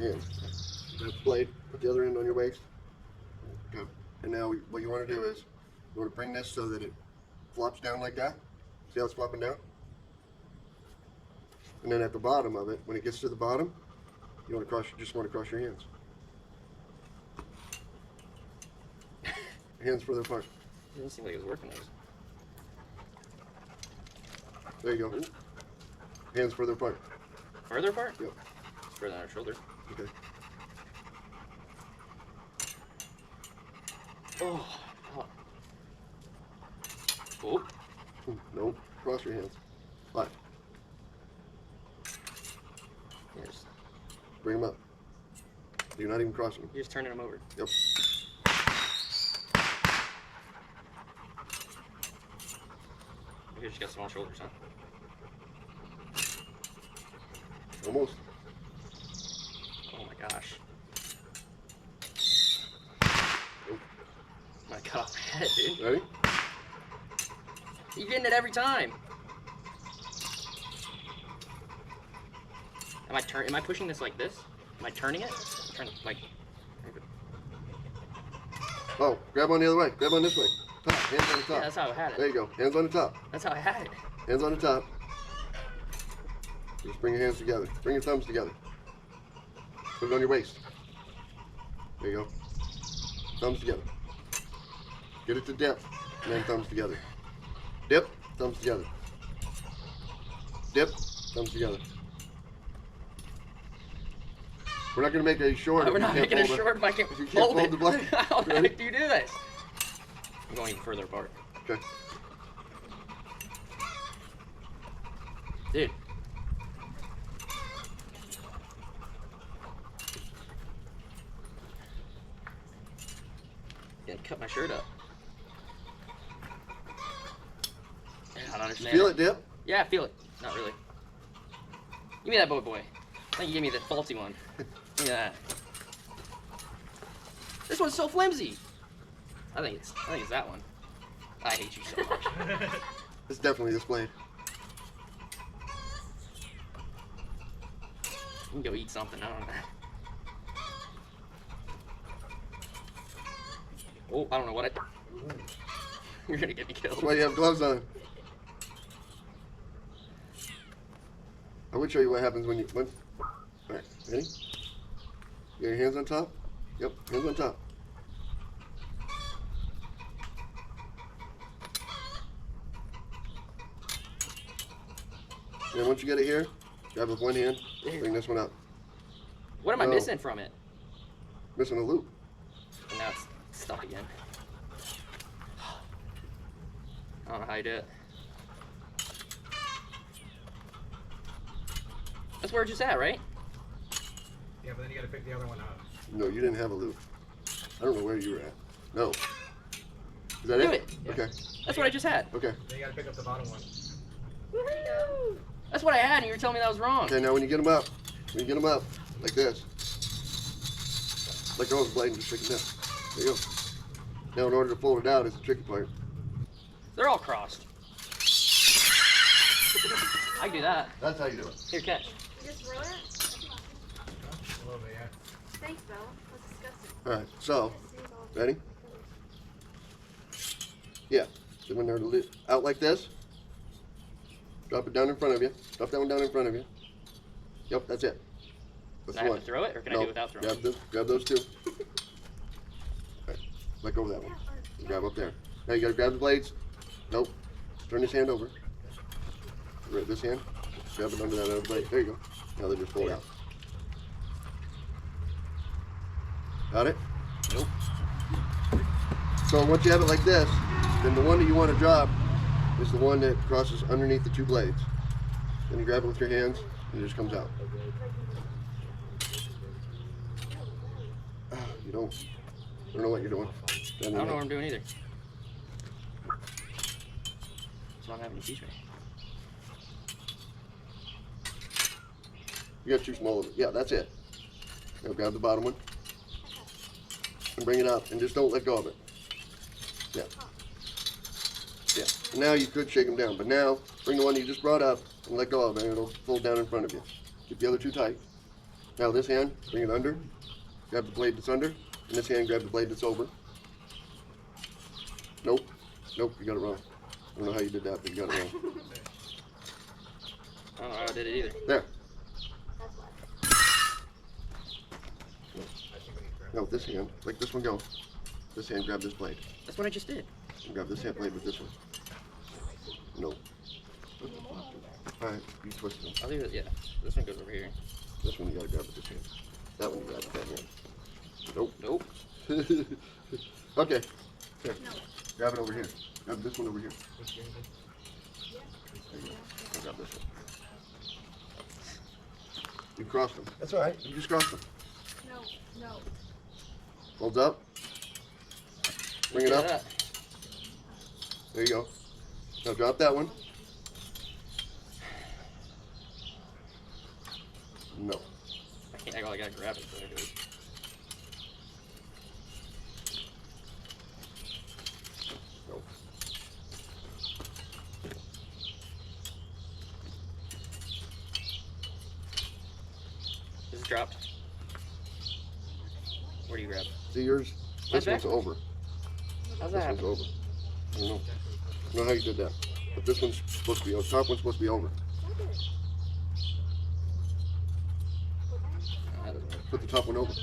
your hands. Grab the blade, put the other end on your waist. Okay. And now what you want to do is, you want to bring this so that it flops down like that. See how it's flopping down? And then at the bottom of it, when it gets to the bottom, you want to just want to cross your hands. Hands further apart. It didn't seem like it was working. There you go. Hands further apart. Further apart? Yep. It's further on our shoulder. Okay. Oh. Oh. No. Cross your hands. Flat. Yes. Bring them up. You're not even crossing them. You're just turning them over. Yep. You just got small shoulders, huh? Almost. Oh my gosh. Nope. My cut off my head, dude. Ready? You're getting it every time. Am I pushing this like this? Am I turning it? I'm trying to like. Oh, grab on the other way. Grab on this way. Top. Hands on the top. Yeah, that's how I had it. There you go. Hands on the top. That's how I had it. Hands on the top. Just bring your hands together. Bring your thumbs together. Put it on your waist. There you go. Thumbs together. Get it to depth, and then thumbs together. Dip, thumbs together. Dip, thumbs together. We're not going to make it short. We're not making it short if I can't hold it. The blade. How the heck do you do this? I'm going even further apart. Okay. Dude. Yeah, cut my shirt up. I don't understand. Feel it, Dip? Yeah, I feel it. Not really. Give me that boy. I think you gave me the faulty one. Give me that. This one's so flimsy. I think it's that one. I hate you so much. It's definitely this blade. You can go eat something. I don't know. Oh, I don't know what You're gonna get me killed. That's why you have gloves on. I would show you what happens when you. Alright, ready? You got your hands on top? Yep, hands on top. And once you get it here, grab with one hand, bring this one up. What am I missing from it? Missing a loop. And now it's stuck again. I don't know how you do it. That's where it's just at, right? Yeah, but then you gotta pick the other one up. No, you didn't have a loop. I don't know where you were at. No. Is that Do it? it. Yeah. Okay. That's what I just had. Okay. Then you gotta pick up the bottom one. Woohoo! That's what I had, and you were telling me that was wrong. Okay, now when you get them up, like this, let go of the blade and just shake it down. There you go. Now in order to fold it out is the tricky part. They're all crossed. I can do that. That's how you do it. Here, catch. You just roll it? A little bit, yeah. Thanks, Bella. That's disgusting. Alright, so, ready? Yeah. So when they're out like this, drop it down in front of you. Drop that one down in front of you. Yep, that's it. That's Can I the have one. to throw it, or can I do it without throwing it? Grab those two. Alright, let go of that one. Grab up there. Now you gotta grab the blades. Nope. Turn this hand over. Right, this hand. Grab it under that other blade. There you go. Now they just fold out. Got it? Nope. So once you have it like this, then the one that you want to drop is the one that crosses underneath the two blades. Then you grab it with your hands and it just comes out. You don't know what you're doing. I don't know what I'm doing either. So I'm having to teach me. You got too small of it. Yeah, that's it. Now grab the bottom one and bring it up and just don't let go of it. Yeah. Yeah. And now you could shake them down, but now bring the one you just brought up and let go of it and it'll fold down in front of you. Keep the other two tight. Now this hand, bring it under. Grab the blade that's under. And this hand, grab the blade that's over. Nope. Nope, you got it wrong. I don't know how you did that, but you got it wrong. I don't know how I did it either. There. That's what. I think we need to grab No, this hand, like this one go. This hand, grab this blade. That's what I just did. And grab this hand blade with this one. No. Alright, you twist them. I'll leave it, yeah. This one goes over here. This one you gotta grab with this hand. That one you grab with that hand. Nope. Nope. Okay. Here. Grab it over here. Grab this one over here. which game is it? There you go. I'll grab this one. You crossed them. That's alright. You just crossed them. No, no. Holds up. Bring it Look up. at that. There you go. Now drop that one. No. I can't, I gotta grab it. So there it is. No. Is it dropped? Where do you grab? See yours? This Mine's one's over. How's This that one's happen? over. I don't know. I don't know how you did that. But this one's supposed to be over. Top one's supposed to be over. That doesn't work. Put the top one over.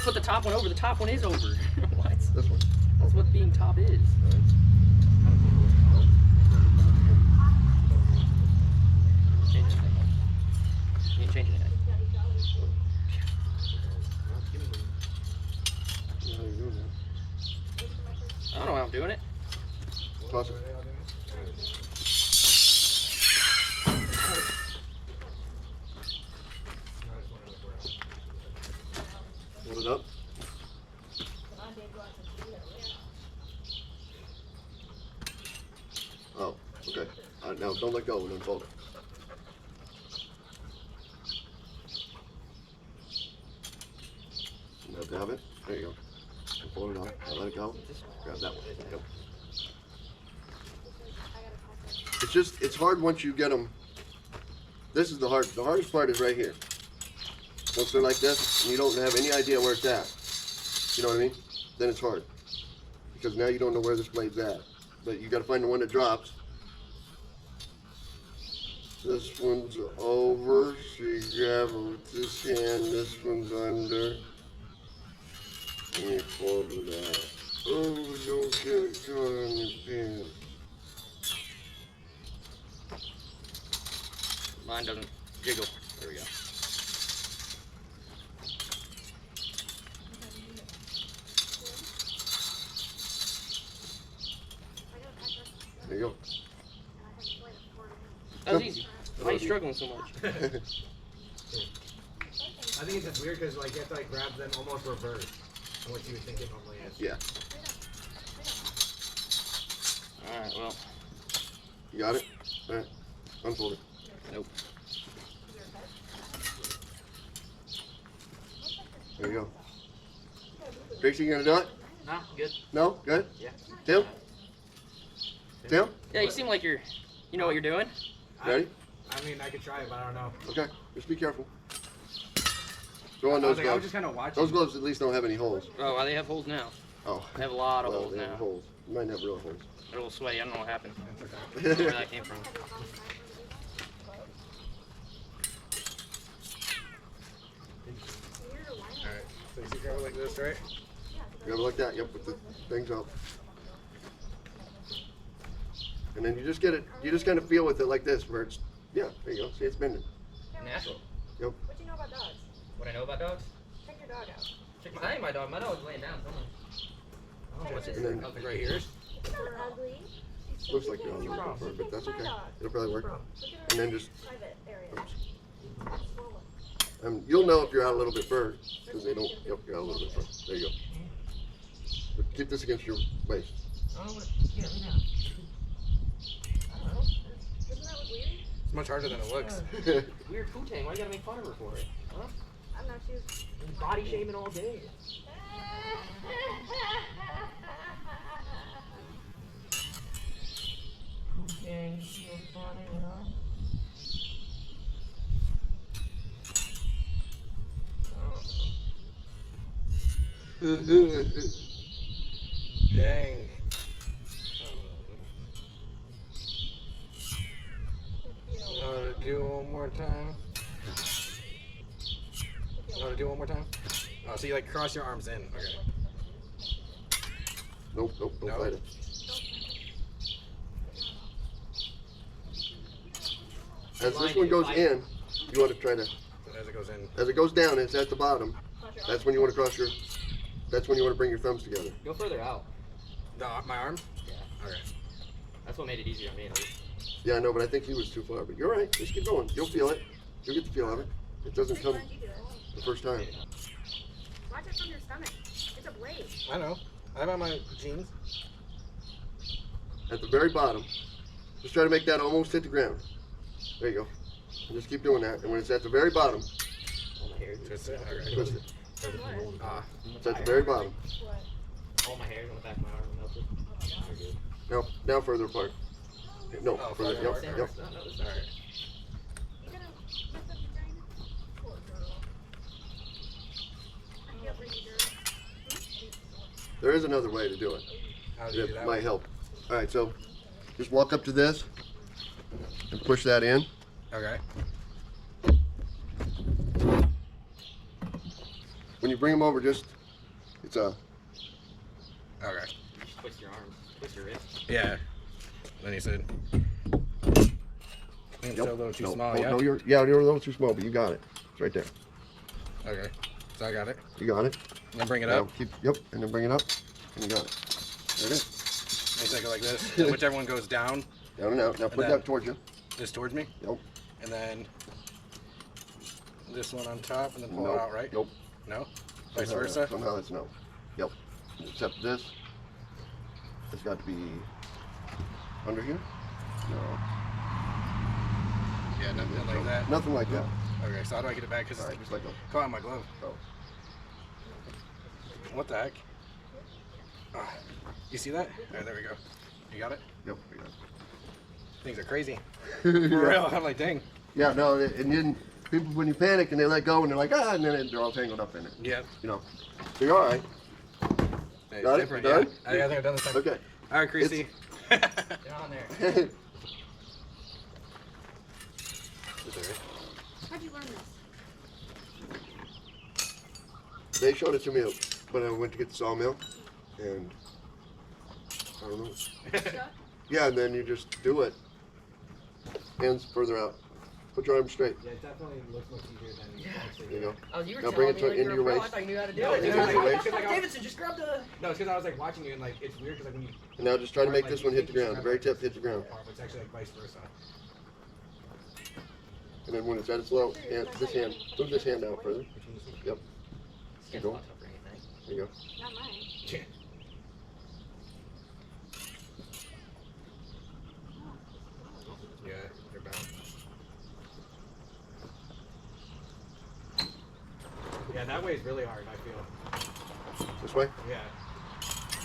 Put the top one over. The top one is over. What? This one. That's what being top is. Change anything. You ain't changing anything. I don't know how you're doing that. I don't know how I'm doing it. Toss it. Hold it up. Oh, okay. All right, now don't let go and unfold it. Now grab it. There you go. Fold it up. Now let it go. Grab that one. Yep. It's hard once you get them. This is the hardest part is right here. Once they're like this, and you don't have any idea where it's at. You know what I mean? Then it's hard. Because now you don't know where this blade's at. But you gotta find the one that drops. This one's over, so you grab it with this hand, this one's under. And you fold it out. Oh, don't get it caught on your pen. Mine doesn't jiggle. There we go. There you go. That was easy. Why are you struggling so much? I think it's just weird because like you have to like grab them almost reverse from what you would think it normally is. Yeah. Alright, well. You got it? Alright. Unfold it. Nope. There you go. Tracy, you gonna do it? Nah, good. No? Good? Yeah. Tim? Tim? Yeah, you seem like you know what you're doing. Ready? I mean, I could try it, but I don't know. Okay. Just be careful. Throw on I those was, like, I was gloves. just kind of watching. Those gloves at least don't have any holes. Oh, well, they have holes now. Oh. They have a lot of Well, holes they have now. holes. Mine have real holes. They're a little sweaty. I don't know what happened. That's okay. I don't know where that came from. Alright, so you see grab it like this, right? Grab it like that. Yep, with the things up. And then you just get it. You just kind of feel with it like this, where it's. Yeah, there you go. See, it's bending. Natural. Yep. What do you know about dogs? What I know about dogs? Check your dog out. Check my, my dog. My dog's laying down. Come on. Oh, what's it? And then- Nothing right here. They're ugly. Looks like you're on the Wrong. floor, but that's My okay. dog. It'll probably work. Look at her And then just. private area. Oops. Swollen. You'll know if you're out a little bit further, because they don't. Yep, you're out a little bit further. There you go. But keep this against your waist. Oh, yeah, lay down. I don't know. Doesn't that look weird? It's much harder than it looks. Weird poo-tang. Why you gotta make fun of her for it? Huh? I don't know, she was... Body shaming all day. Poo-tang, feel funny, huh? Dang. Want to do it one more time? Want to do it one more time? Oh, so you like cross your arms in. Okay. Nope, don't No? fight it. As this one goes in, you want to try to, As it goes in. as it goes down, it's at the bottom. That's when you want to cross your, that's when you want to bring your thumbs together. Go further out. My arm? Yeah. Okay. That's what made it easier on me. At least. Yeah, I know, but I think he was too far. But you're right. Just keep going. You'll feel it. You'll get the feel of it. It doesn't come Why did you do it? the first time. Watch it from your stomach. It's a blade. I know. I have on my jeans. At the very bottom, just try to make that almost hit the ground. There you go. And just keep doing that. And when it's at the very bottom, All my hairs. Twist it. Okay. twist it. It's at the very bottom. What? All my hairs on the back of my arm are melted. You're good. Now further apart. No, Oh, further. further Yep, apart. yep. No, no, this is Alright. You gonna mess up your brain? Poor girl. I can't read your. There is another way to do it. How do you do It that? might help. All right, so just walk up to this and push that in. Okay. When you bring them over, it's a, Okay. Just twist your arms. Twist your wrist. Yeah. Then he said. I think I'm still a little too no, small, oh, yeah? no, you're a little too small, but you got it. It's right there. Okay. So I got it. You got it. And then bring it Now up. yep, and then bring it up, and you got it. There it is. And you take it like this. And whichever one goes down, Down and out. Now put then- that towards you. is towards me. Nope. And then this one on top, and then pull Nope. it out, right? Nope. No? Vice Somehow- versa? Somehow it's no. Yep. Except this. It's got to be under here. No. Yeah, nothing like that. Nothing like that. Okay, so how do I get it back? Because All right, it's just like that. caught on my glove. Oh. What the heck? Ah, you see that? Alright, there we go. You got it? Yep. We got it. Things are crazy. Yeah. For real. I'm like, dang. Yeah, no, and then people, when you panic and they let go and they're like, ah, and then they're all tangled up in it. Yeah. You know. So you're all right. It's Got it? different, You yeah. done? I think I've done this time. Okay. Alright, Creasy. Get on there. How'd you learn this? They showed it to me when I went to get the sawmill, and I don't know. Stuck? Yeah, and then you just do it. Hands further out. Put your arms straight. Yeah, it definitely looks much easier than There you go. Oh, you were Now telling bring it me to- like you into were your a pro. I waist. thought you knew how to do No, it. into your waist. Davidson, just grab the. No, it's because I was like watching you and like it's weird because like when you. And now just try to make like, this you one hit think the you ground. should The very have, tip like, hit the ground. but it's actually like vice versa. And then when it's at its low, this hand, move this hand out further. Yep. It's Go. not tough or anything. There you go. Not mine. Yeah, they're bound. Yeah, that way is really hard, I feel. This way. Yeah.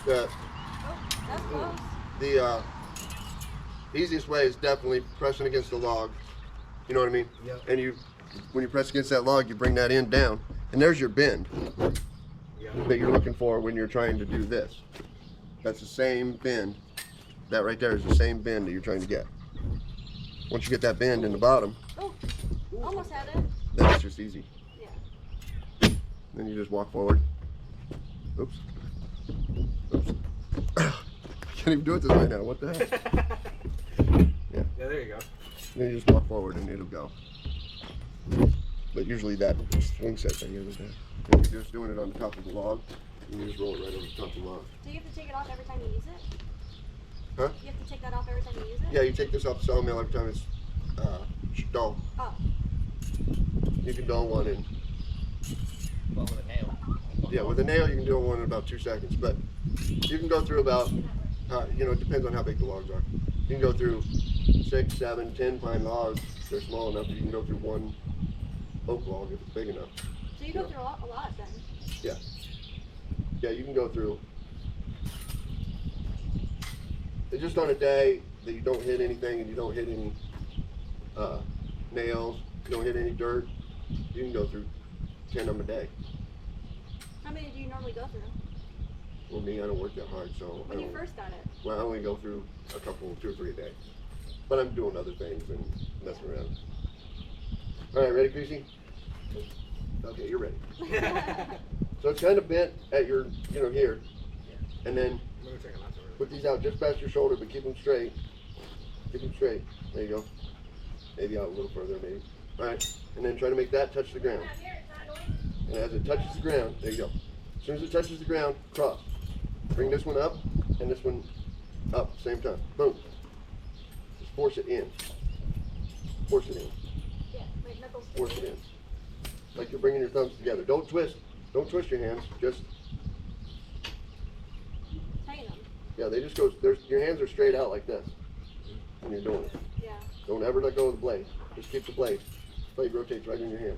The Oh, that's close. the easiest way is definitely pressing against the log. You know what I mean? Yep. And you, when you press against that log, you bring that end down, and there's your bend Yeah. that you're looking for when you're trying to do this. That's the same bend. That right there is the same bend that you're trying to get. Once you get that bend in the bottom, Oh, almost had it. then it's just easy. Yeah. Then you just walk forward. Oops. Oops. Can't even do it this way now. What the heck? Yeah, there you go. Then you just walk forward and it'll go. But usually that swing set thing isn't there. If you're just doing it on top of the log, you just roll it right over the top of the log. So you have to take it off every time you use it? Huh? You have to take that off every time you use it? Yeah, you take this off the sawmill every time it's dull. Oh. You can dull one in. Well, with a nail. Yeah, with a nail you can dull one in about 2 seconds. But you can go through about, you know, it depends on how big the logs are. You can go through 6, 7, 10 pine logs. They're small enough that you can go through one oak log if it's big enough. So you go through a lot then? Yeah. Yeah, you can go through. It's just on a day that you don't hit anything and you don't hit any nails, you don't hit any dirt, you can go through 10 of them a day. How many do you normally go through? Well, me, I don't work that hard, so I When you don't. first got it? Well, I only go through a couple, 2 or 3 a day. But I'm doing other things and messing around. All right, ready, Greasy? Okay, you're ready. So it's kind of bent at your, here. And then I'm gonna check them out. put these out just past your shoulder, but keep them straight. Keep them straight. There you go. Maybe out a little further, maybe. All right. And then try to make that touch the ground. And as it touches the ground, there you go. As soon as it touches the ground, cross. Bring this one up and this one up at the same time. Boom. Just force it in. Force it in. Yeah, like knuckles. Force it in. Like you're bringing your thumbs together. Don't twist. Don't twist your hands. Just, Tighten them. yeah, they just go, your hands are straight out like this when you're doing it. Yeah. Don't ever let go of the blade. Just keep the blade. The blade rotates right in your hand.